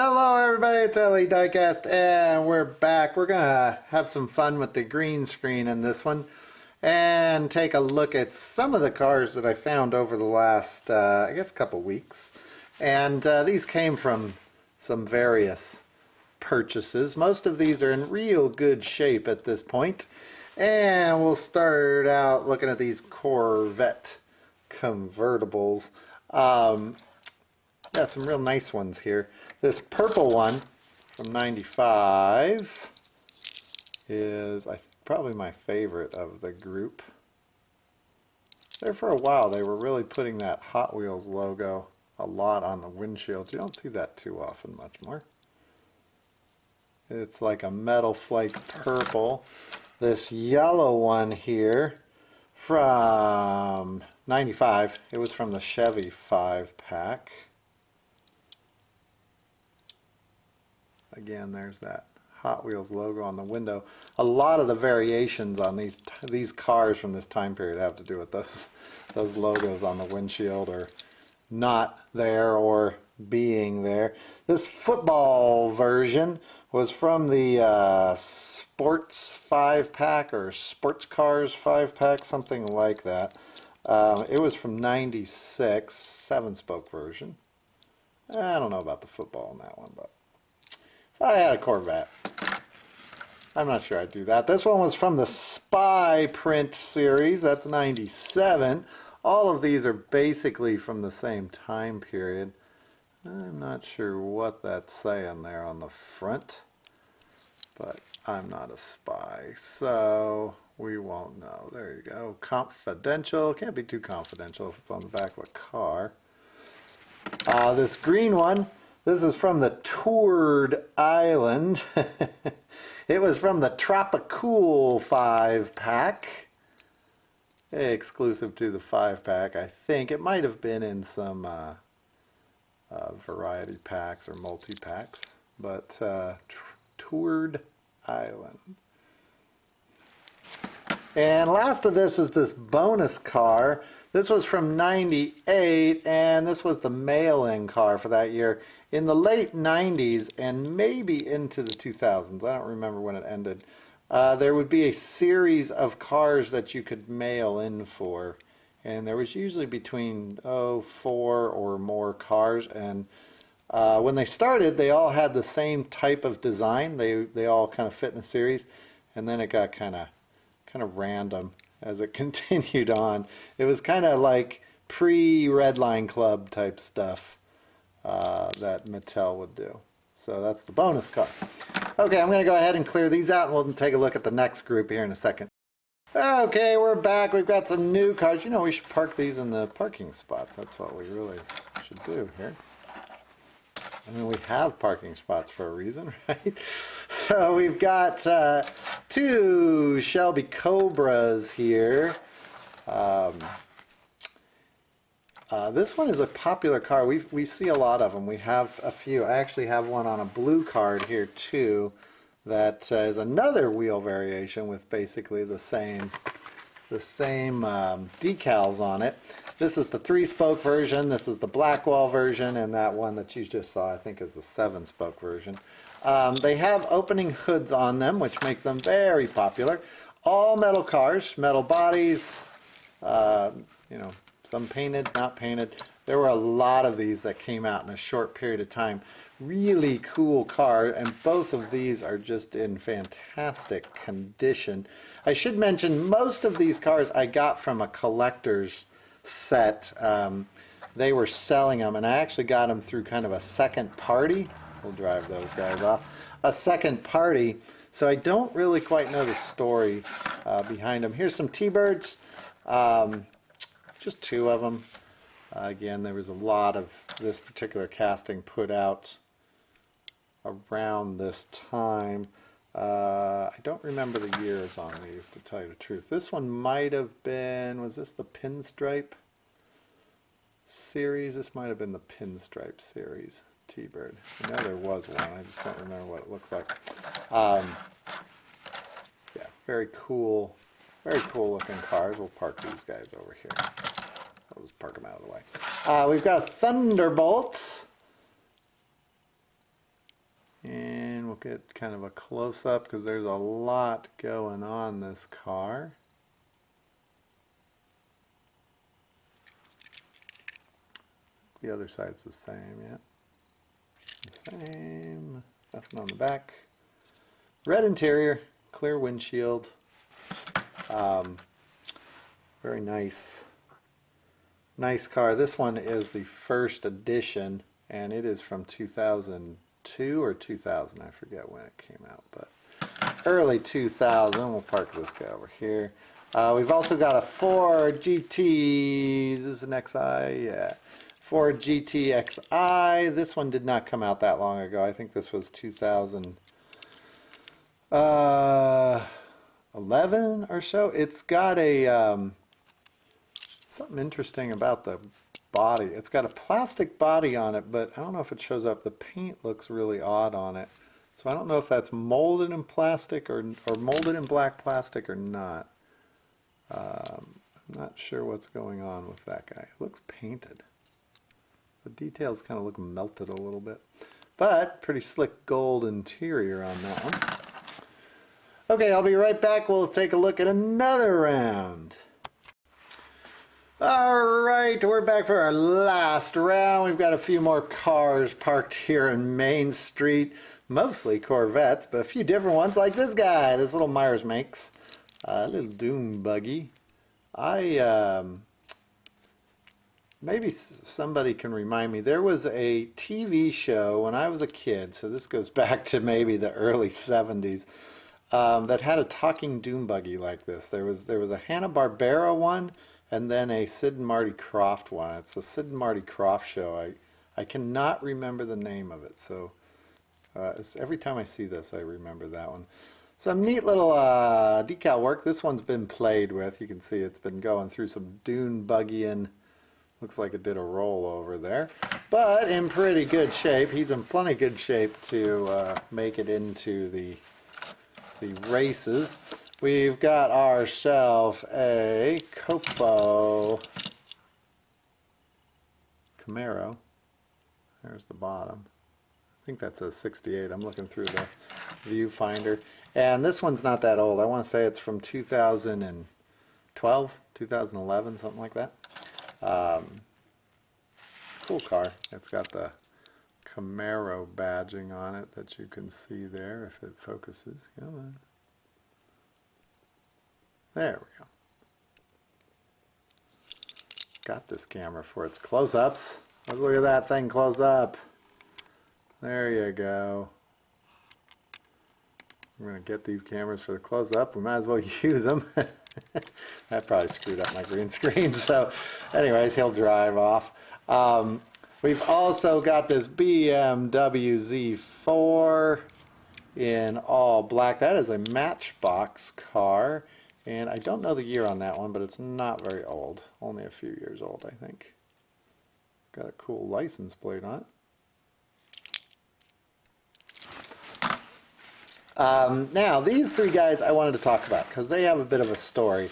Hello everybody, it's Ellie Diecast and we're back. We're gonna have some fun with the green screen in this one and take a look at some of the cars that I found over the last, I guess, couple weeks. And these came from some various purchases. Most of these are in real good shape at this point. And we'll start out looking at these Corvette convertibles. Yeah, some real nice ones here. This purple one from 95 is probably my favorite of the group. There for a while they were really putting that Hot Wheels logo a lot on the windshield. You don't see that too often much more. It's like a metal flake purple. This yellow one here from 95. It was from the Chevy 5-pack. Again, there's that Hot Wheels logo on the window. A lot of the variations on these cars from this time period have to do with those logos on the windshield or not there or being there. This football version was from the Sports 5-pack or Sports Cars 5-pack, something like that. It was from 96, 7-spoke version. I don't know about the football in that one, but if I had a Corvette, I'm not sure I'd do that. This one was from the Spy Print series. That's 97. All of these are basically from the same time period. I'm not sure what that's saying there on the front, but I'm not a spy, so we won't know. There you go. Confidential. Can't be too confidential if it's on the back of a car. This green one, this is from the Toured Island. It was from the Tropicool 5-pack. Exclusive to the 5-pack, I think. It might have been in some variety packs or multi-packs, but Toured Island. And last of this is this bonus car. This was from 98, and this was the mail-in car for that year. In the late 90s and maybe into the 2000s, I don't remember when it ended, there would be a series of cars that you could mail in for. And there was usually between, 4 or more cars. And when they started, they all had the same type of design. They all kind of fit in a series. And then it got kind of random as it continued on. It was kind of like pre-Redline Club type stuff that Mattel would do. So that's the bonus car. Okay, I'm going to go ahead and clear these out and we'll take a look at the next group here in a second. Okay, we're back. We've got some new cars. You know, we should park these in the parking spots. That's what we really should do here. I mean, we have parking spots for a reason, right? So we've got two Shelby Cobras here. This one is a popular car. We see a lot of them. We have a few. I actually have one on a blue card here too. That is another wheel variation with basically the same decals on it. This is the 3-spoke version, this is the Blackwell version, and that one that you just saw I think is the 7-spoke version. They have opening hoods on them, which makes them very popular. All metal cars, metal bodies, you know, some painted, not painted. There were a lot of these that came out in a short period of time. Really cool car, and both of these are just in fantastic condition. I should mention most of these cars I got from a collector's set. They were selling them, and I actually got them through kind of a second party. We'll drive those guys off. A second party, so I don't really quite know the story behind them. Here's some T-Birds, just 2 of them. Again, there was a lot of this particular casting put out around this time. I don't remember the years on these, to tell you the truth. This one might have been, was this the Pinstripe series? This might have been the Pinstripe series T-Bird. I know there was one, I just don't remember what it looks like. Yeah, very cool looking cars. We'll park these guys over here. I'll just park them out of the way. We've got a Thunderbolt. And we'll get kind of a close-up because there's a lot going on this car. The other side's the same, yeah. The same. Nothing on the back. Red interior, clear windshield. Very nice. Nice car. This one is the first edition, and it is from 2002 or 2000. I forget when it came out, but early 2000. We'll park this guy over here. We've also got a Ford GT. Is this an XI? Yeah. Ford GT XI. This one did not come out that long ago. I think this was 2011 or so. It's got a something interesting about the body. It's got a plastic body on it, but I don't know if it shows up. The paint looks really odd on it. So I don't know if that's molded in plastic or molded in black plastic or not. I'm not sure what's going on with that guy. It looks painted. The details kind of look melted a little bit. But pretty slick gold interior on that one. Okay, I'll be right back. We'll take a look at another round. Alright, we're back for our last round. We've got a few more cars parked here in Main Street. Mostly Corvettes, but a few different ones like this guy, this little Myers Makes. A little dune buggy. Maybe somebody can remind me. There was a TV show when I was a kid, so this goes back to maybe the early 70s, that had a talking dune buggy like this. There was a Hanna-Barbera one, and then a Sid and Marty Krofft one. It's the Sid and Marty Krofft show. I cannot remember the name of it, so every time I see this, I remember that one. Some neat little decal work. This one's been played with. You can see it's been going through some dune buggying. Looks like it did a rollover there, but in pretty good shape. He's in plenty good shape to make it into the races. We've got ourselves a Copo Camaro. There's the bottom. I think that's a 68. I'm looking through the viewfinder. And this one's not that old. I want to say it's from 2012, 2011, something like that. Cool car. It's got the Camaro badging on it that you can see there if it focuses. Come on. There we go. Got this camera for its close-ups. Let's look at that thing close up. There you go. I'm going to get these cameras for the close-up. We might as well use them. That probably screwed up my green screen. So anyways, he'll drive off. We've also got this BMW Z4 in all black. That is a Matchbox car. And I don't know the year on that one, but it's not very old. Only a few years old, I think. Got a cool license plate on it. Now, these three guys I wanted to talk about because they have a bit of a story.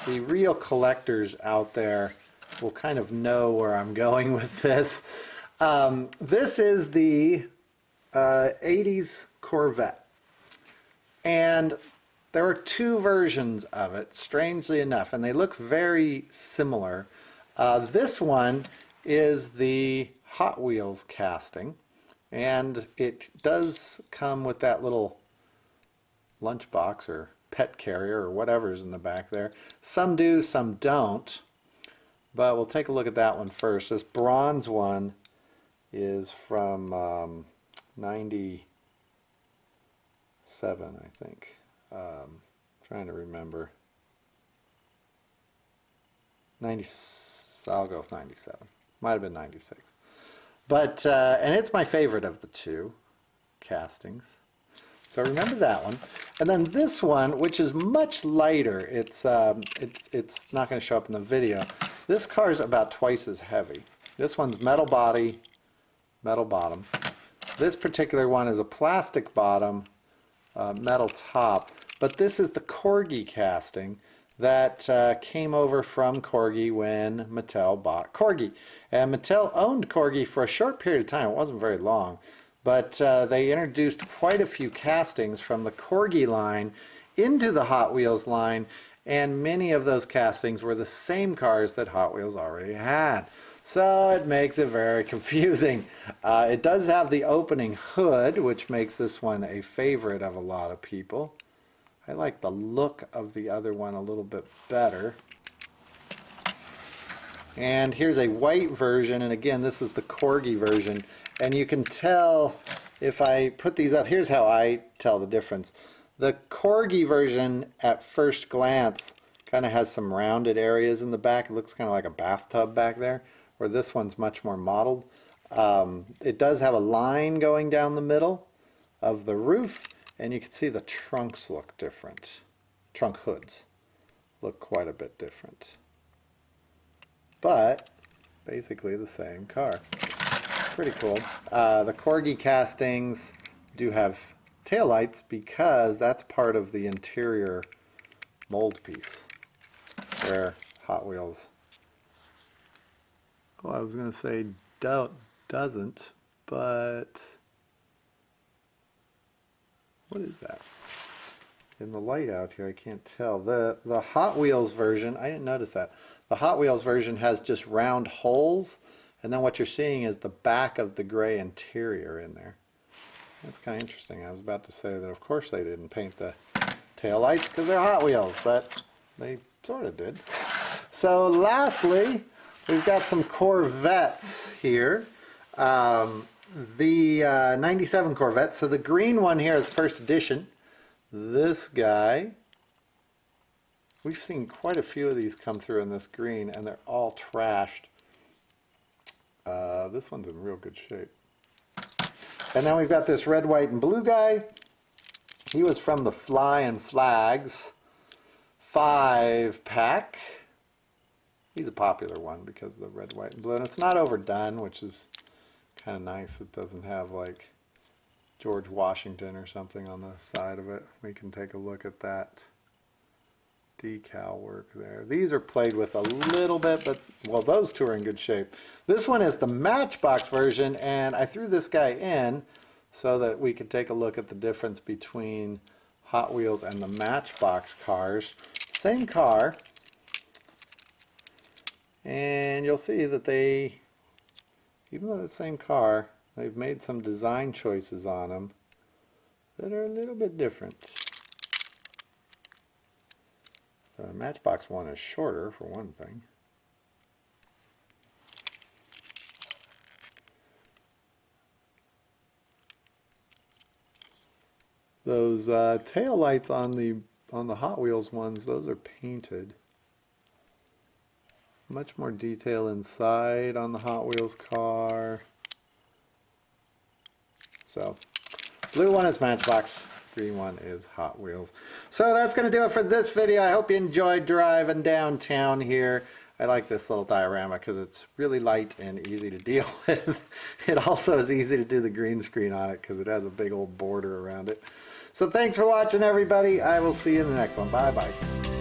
The real collectors out there will kind of know where I'm going with this. This is the 80s Corvette. And there are two versions of it, strangely enough, and they look very similar. This one is the Hot Wheels casting, and it does come with that little lunchbox or pet carrier or whatever's in the back there. Some do, some don't, but we'll take a look at that one first. This bronze one is from 97, I think. Trying to remember. 90, I'll go with 97. Might have been 96. But, and it's my favorite of the two castings. So remember that one. And then this one, which is much lighter, it's not going to show up in the video. This car is about twice as heavy. This one's metal body, metal bottom. This particular one is a plastic bottom, metal top. But this is the Corgi casting that came over from Corgi when Mattel bought Corgi. And Mattel owned Corgi for a short period of time. It wasn't very long. but they introduced quite a few castings from the Corgi line into the Hot Wheels line, and many of those castings were the same cars that Hot Wheels already had. So it makes it very confusing. It does have the opening hood, which makes this one a favorite of a lot of people. I like the look of the other one a little bit better. And here's a white version, and again, this is the Corgi version. And you can tell if I put these up, here's how I tell the difference. The Corgi version, at first glance, kind of has some rounded areas in the back. It looks kind of like a bathtub back there, where this one's much more modeled. It does have a line going down the middle of the roof, and you can see the trunks look different. Trunk hoods look quite a bit different. But basically the same car. Pretty cool. The Corgi castings do have taillights because that's part of the interior mold piece, where Hot Wheels, oh, I was going to say doesn't, but what is that? In the light out here, I can't tell. The Hot Wheels version, I didn't notice that. The Hot Wheels version has just round holes, and then what you're seeing is the back of the gray interior in there. That's kind of interesting. I was about to say that of course they didn't paint the taillights because they're Hot Wheels, but they sort of did. So lastly, we've got some Corvettes here. The 97 Corvette. So the green one here is first edition. This guy, we've seen quite a few of these come through in this green, and they're all trashed. This one's in real good shape. And then we've got this red, white, and blue guy. He was from the Flying Flags 5-pack. He's a popular one because of the red, white, and blue. And it's not overdone, which is kind of nice. It doesn't have like George Washington or something on the side of it. We can take a look at that decal work there. These are played with a little bit, but well, those two are in good shape. This one is the Matchbox version, and I threw this guy in so that we could take a look at the difference between Hot Wheels and the Matchbox cars. Same car, and you'll see that they, even though the same car, they've made some design choices on them that are a little bit different. The Matchbox one is shorter, for one thing. Those tail lights on the Hot Wheels ones, those are painted. Much more detail inside on the Hot Wheels car. So, blue one is Matchbox, green one is Hot Wheels. So that's going to do it for this video. I hope you enjoyed driving downtown here. I like this little diorama because it's really light and easy to deal with. It also is easy to do the green screen on it because it has a big old border around it. So thanks for watching, everybody. I will see you in the next one. Bye-bye.